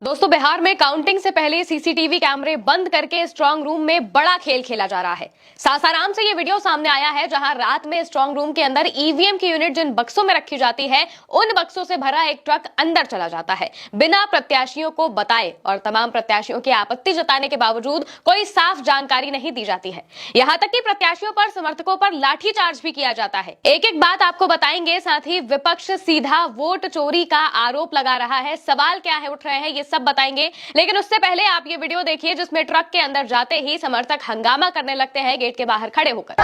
दोस्तों, बिहार में काउंटिंग से पहले सीसीटीवी कैमरे बंद करके स्ट्रांग रूम में बड़ा खेल खेला जा रहा है। सासाराम से ये वीडियो सामने आया है, जहां रात में स्ट्रांग रूम के अंदर ईवीएम की यूनिट जिन बक्सों में रखी जाती है, उन बक्सों से भरा एक ट्रक अंदर चला जाता है बिना प्रत्याशियों को बताए, और तमाम प्रत्याशियों की आपत्ति जताने के बावजूद कोई साफ जानकारी नहीं दी जाती है। यहां तक कि प्रत्याशियों पर, समर्थकों पर लाठीचार्ज भी किया जाता है। एक एक बात आपको बताएंगे, साथ ही विपक्ष सीधा वोट चोरी का आरोप लगा रहा है, सवाल क्या है उठ रहे हैं, ये सब बताएंगे। लेकिन उससे पहले आप ये वीडियो देखिए, जिसमें ट्रक के अंदर जाते ही समर्थक हंगामा करने लगते हैं गेट के बाहर खड़े होकर।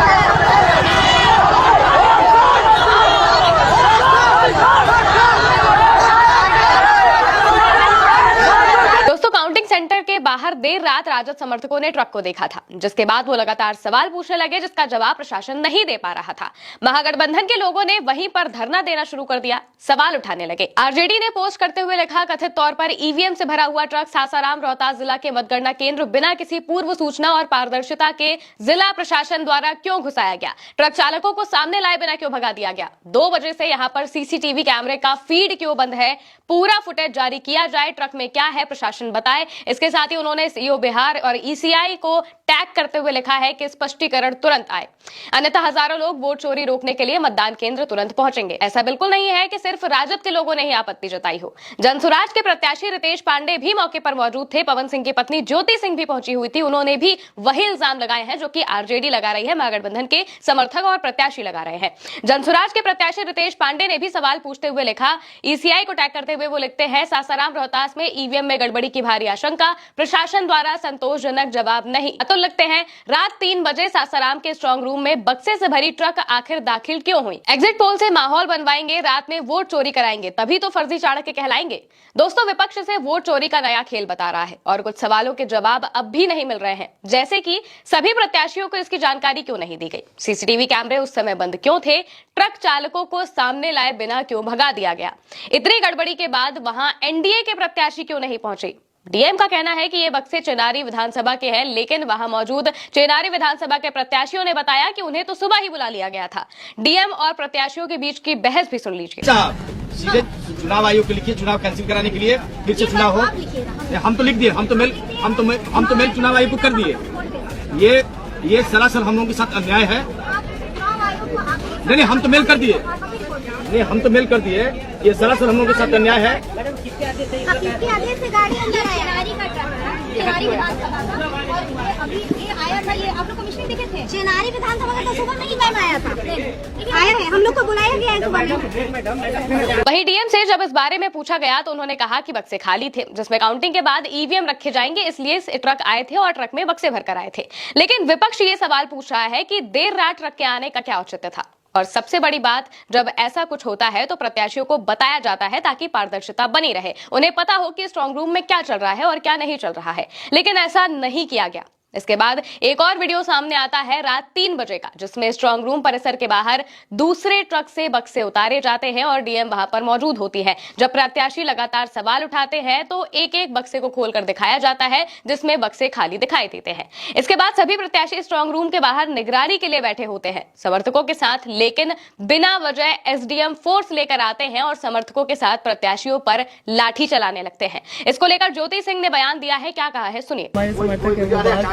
काउंटिंग सेंटर के बाहर देर रात राजद समर्थकों ने ट्रक को देखा था, जिसके बाद वो लगातार सवाल पूछने लगे, जिसका जवाब प्रशासन नहीं दे पा रहा था। महागठबंधन के लोगों ने वहीं पर धरना देना शुरू कर दिया, सवाल उठाने लगे। आरजेडी ने पोस्ट करते हुए लिखा, कथित तौर पर ईवीएम से भरा हुआ ट्रक सासाराम रोहतास जिला के मतगणना केंद्र बिना किसी पूर्व सूचना और पारदर्शिता के जिला प्रशासन द्वारा क्यों घुसाया गया? ट्रक चालकों को सामने लाए बिना क्यों भगा दिया गया? 2 बजे से यहाँ पर सीसीटीवी कैमरे का फीड क्यों बंद है? पूरा फुटेज जारी किया जाए, ट्रक में क्या है प्रशासन बताए। इसके साथ ही उन्होंने सीईओ बिहार और ईसीआई को टैग करते हुए लिखा है कि स्पष्टीकरण तुरंत आए, अन्यथा हजारों लोग वोट चोरी रोकने के लिए मतदान केंद्र तुरंत पहुंचेंगे। ऐसा बिल्कुल नहीं है कि सिर्फ राजद के लोगों ने ही आपत्ति जताई हो। जनसुराज के प्रत्याशी रितेश पांडे भी मौके पर मौजूद थे। पवन सिंह की पत्नी ज्योति सिंह भी पहुंची हुई थी। उन्होंने भी वही इल्जाम लगाए हैं जो कि आरजेडी लगा रही है, महागठबंधन के समर्थक और प्रत्याशी लगा रहे हैं। जनसुराज के प्रत्याशी रितेश पांडे ने भी सवाल पूछते हुए लिखा, ईसीआई को टैग करते हुए वो लिखते हैं, सासाराम रोहतास में ईवीएम में गड़बड़ी की भारी आशंका, प्रशासन द्वारा संतोषजनक जवाब नहीं। अतुल लिखते हैं, रात 3 बजे सासाराम के स्ट्रांग रूम में बक्से से भरी ट्रक आखिर दाखिल क्यों हुई? एग्जिट पोल से माहौल बनवाएंगे, रात में वोट चोरी कराएंगे, तभी तो फर्जी चाणक्य कहलाएंगे। दोस्तों, विपक्ष से वोट चोरी का नया खेल बता रहा है और कुछ सवालों के जवाब अब भी नहीं मिल रहे हैं, जैसे कि सभी प्रत्याशियों को इसकी जानकारी क्यों नहीं दी गई? सीसीटीवी कैमरे उस समय बंद क्यों थे? ट्रक चालकों को सामने लाए बिना क्यों भगा दिया गया? इतनी गड़बड़ी के बाद वहां एनडीए के प्रत्याशी क्यों नहीं पहुंचे? डीएम का कहना है कि ये बक्से चेनारी विधानसभा के हैं, लेकिन वहां मौजूद चेनारी विधानसभा के प्रत्याशियों ने बताया कि उन्हें तो सुबह ही बुला लिया गया था। डीएम और प्रत्याशियों के बीच की बहस भी सुन लीजिए। सीधे चुनाव आयोग को लिखिए, चुनाव कैंसिल कराने के लिए, फिर से चुनाव हो। हम तो लिख दिए, हम तो मेल चुनाव आयोग को कर दिए। ये सरासर हम लोगों के साथ अन्याय है। नहीं, हम तो मेल कर दिए। नहीं, हम तो मेल कर दिए। ये सरासर हम लोगों के साथ अन्याय है। किसके आदेश से गाड़ी अंदर आया? चेनारी विधानसभा का, और अभी ये आया था, ये आप लोग कमिश्नर देखे थे? चेनारी विधानसभा का तो सुबह नहीं मैम आया था, आया है, हम लोग को बुलाया गया है सुबह। वही डीएम से जब इस बारे में पूछा गया तो उन्होंने कहा कि बक्से खाली थे, जिसमें काउंटिंग के बाद ईवीएम रखे जाएंगे, इसलिए ट्रक आए थे और ट्रक में बक्से भरकर आए थे। लेकिन विपक्ष ये सवाल पूछ रहा है कि देर रात ट्रक के आने का क्या औचित्य था? और सबसे बड़ी बात, जब ऐसा कुछ होता है तो प्रत्याशियों को बताया जाता है ताकि पारदर्शिता बनी रहे, उन्हें पता हो कि स्ट्रांग रूम में क्या चल रहा है और क्या नहीं चल रहा है। लेकिन ऐसा नहीं किया गया। इसके बाद एक और वीडियो सामने आता है रात 3 बजे का, जिसमें स्ट्रांग रूम परिसर के बाहर दूसरे ट्रक से बक्से उतारे जाते हैं और डीएम वहां पर मौजूद होती है। जब प्रत्याशी लगातार सवाल उठाते हैं तो एक एक बक्से को खोलकर दिखाया जाता है, जिसमें बक्से खाली दिखाई देते हैं। इसके बाद सभी प्रत्याशी स्ट्रांग रूम के बाहर निगरानी के लिए बैठे होते हैं समर्थकों के साथ, लेकिन बिना वजह एसडीएम फोर्स लेकर आते हैं और समर्थकों के साथ प्रत्याशियों पर लाठी चलाने लगते हैं। इसको लेकर ज्योति सिंह ने बयान दिया है, क्या कहा है सुनिए।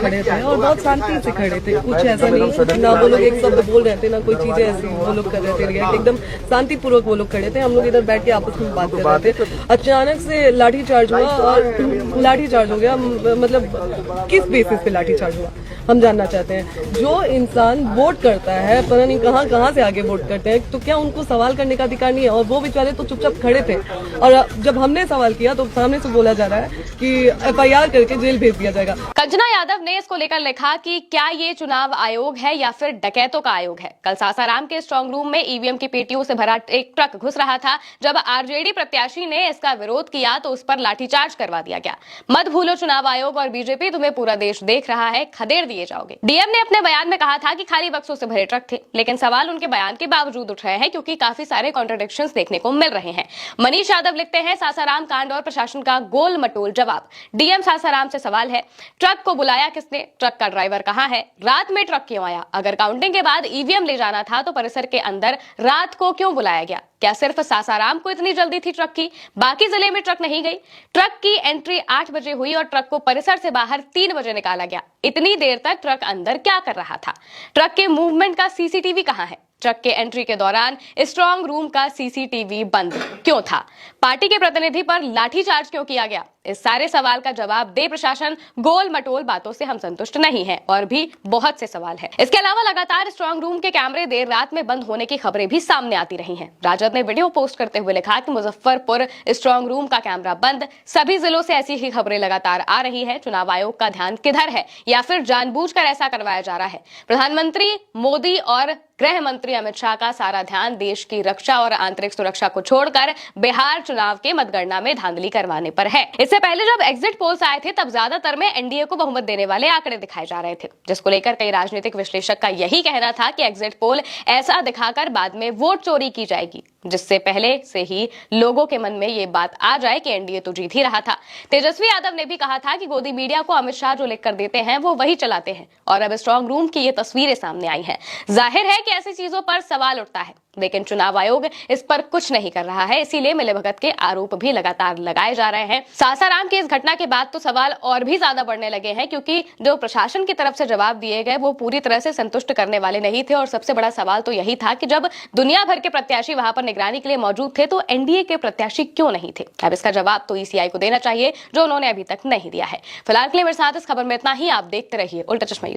खड़े थे और बहुत शांति से खड़े थे, कुछ ऐसा नहीं, ना वो लोग एक शब्द बोल रहे थे, ना कोई चीजें ऐसी वो लोग कर रहे थे रिएक्ट, एकदम शांतिपूर्वक वो लोग खड़े थे। हम लोग इधर बैठ के आपस में बात कर रहे थे। अचानक से लाठी चार्ज हुआ और लाठी चार्ज हो गया। मतलब किस बेसिस पे लाठी चार्ज हुआ हम जानना चाहते हैं। जो इंसान वोट करता है, पता नहीं कहाँ से आगे वोट करते हैं, तो क्या उनको सवाल करने का अधिकार नहीं है? और वो बेचारे तो चुपचाप खड़े थे। और जब हमने सवाल किया तो सामने से बोला जा रहा है कि एफआईआर करके जेल भेज दिया जाएगा। कंचना यादव ने इसको लेकर लिखा कि क्या ये चुनाव आयोग है या फिर डकैतों का आयोग है? कल सासाराम के स्ट्रांग रूम में ईवीएम की पेटियों से भरा एक ट्रक घुस रहा था। जब आरजेडी प्रत्याशी ने इसका विरोध किया तो उस पर लाठीचार्ज करवा दिया गया। मत भूलो चुनाव आयोग और बीजेपी, तुम्हें पूरा देश देख रहा है, खदेड़ दिए जाओगे। डीएम ने अपने बयान में कहा था कि खाली बक्सों से भरे ट्रक थे, लेकिन सवाल उनके बयान के बावजूद उठ रहे हैं क्योंकि काफी सारे कॉन्ट्रडिक्शंस देखने को मिल रहे हैं। मनीष यादव लिखते हैं, सासाराम कांड और प्रशासन का गोल मटोल जवाब। डीएम सासाराम से सवाल है, ट्रक को बुलाया किसने? ट्रक का ड्राइवर कहां है? रात में ट्रक क्यों आया? अगर काउंटिंग के बाद ईवीएम ले जाना था तो परिसर के अंदर रात को क्यों बुलाया गया? क्या सिर्फ सासाराम को इतनी जल्दी थी ट्रक की, बाकी जिले में ट्रक नहीं गई? ट्रक की एंट्री 8 बजे हुई और ट्रक को परिसर से बाहर 3 बजे निकाला गया। इतनी देर तक ट्रक अंदर क्या कर रहा था? ट्रक के मूवमेंट का सीसीटीवी कहां है? ट्रक के एंट्री के दौरान स्ट्रांग रूम का सीसीटीवी बंद क्यों था? पार्टी के प्रतिनिधि पर लाठीचार्ज क्यों किया गया? इस सारे सवाल का जवाब दे प्रशासन। गोल मटोल बातों से हम संतुष्ट नहीं हैं और भी बहुत से सवाल हैं। इसके अलावा लगातार स्ट्रांग रूम के कैमरे देर रात में बंद होने की खबरें भी सामने आती रही हैं। राजद ने वीडियो पोस्ट करते हुए लिखा कि मुजफ्फरपुर स्ट्रांग रूम का कैमरा बंद। सभी जिलों से ऐसी ही खबरें लगातार आ रही है। चुनाव आयोग का ध्यान किधर है, या फिर जानबूझकर ऐसा करवाया जा रहा है? प्रधानमंत्री मोदी और गृह मंत्री अमित शाह का सारा ध्यान देश की रक्षा और आंतरिक सुरक्षा को छोड़कर बिहार चुनाव के मतगणना में धांधली करवाने पर है। इससे पहले जब एग्जिट पोल्स आए थे तब ज्यादातर में एनडीए को बहुमत देने वाले आंकड़े दिखाए जा रहे थे, जिसको लेकर कई राजनीतिक विश्लेषक का यही कहना था कि एग्जिट पोल ऐसा दिखाकर बाद में वोट चोरी की जाएगी, जिससे पहले से ही लोगों के मन में ये बात आ जाए कि एनडीए तो जीत ही रहा था। तेजस्वी यादव ने भी कहा था कि गोदी मीडिया को अमित शाह जो लिखकर देते हैं वो वही चलाते हैं, और अब स्ट्रांग रूम की ये तस्वीरें सामने आई हैं। जाहिर है कि ऐसी चीजों पर सवाल उठता है, लेकिन चुनाव आयोग इस पर कुछ नहीं कर रहा है। इसीलिए मिलीभगत के आरोप भी लगातार लगाए जा रहे हैं। सासाराम की इस घटना के बाद तो सवाल और भी ज्यादा बढ़ने लगे हैं, क्योंकि जो प्रशासन की तरफ से जवाब दिए गए वो पूरी तरह से संतुष्ट करने वाले नहीं थे। और सबसे बड़ा सवाल तो यही था कि जब दुनिया भर के प्रत्याशी वहां पर निगरानी के लिए मौजूद थे तो एनडीए के प्रत्याशी क्यों नहीं थे? अब इसका जवाब तो ईसीआई को देना चाहिए, जो उन्होंने अभी तक नहीं दिया है। फिलहाल के लिए मेरे साथ इस खबर में इतना ही। आप देखते रहिए उल्टा चश्मा।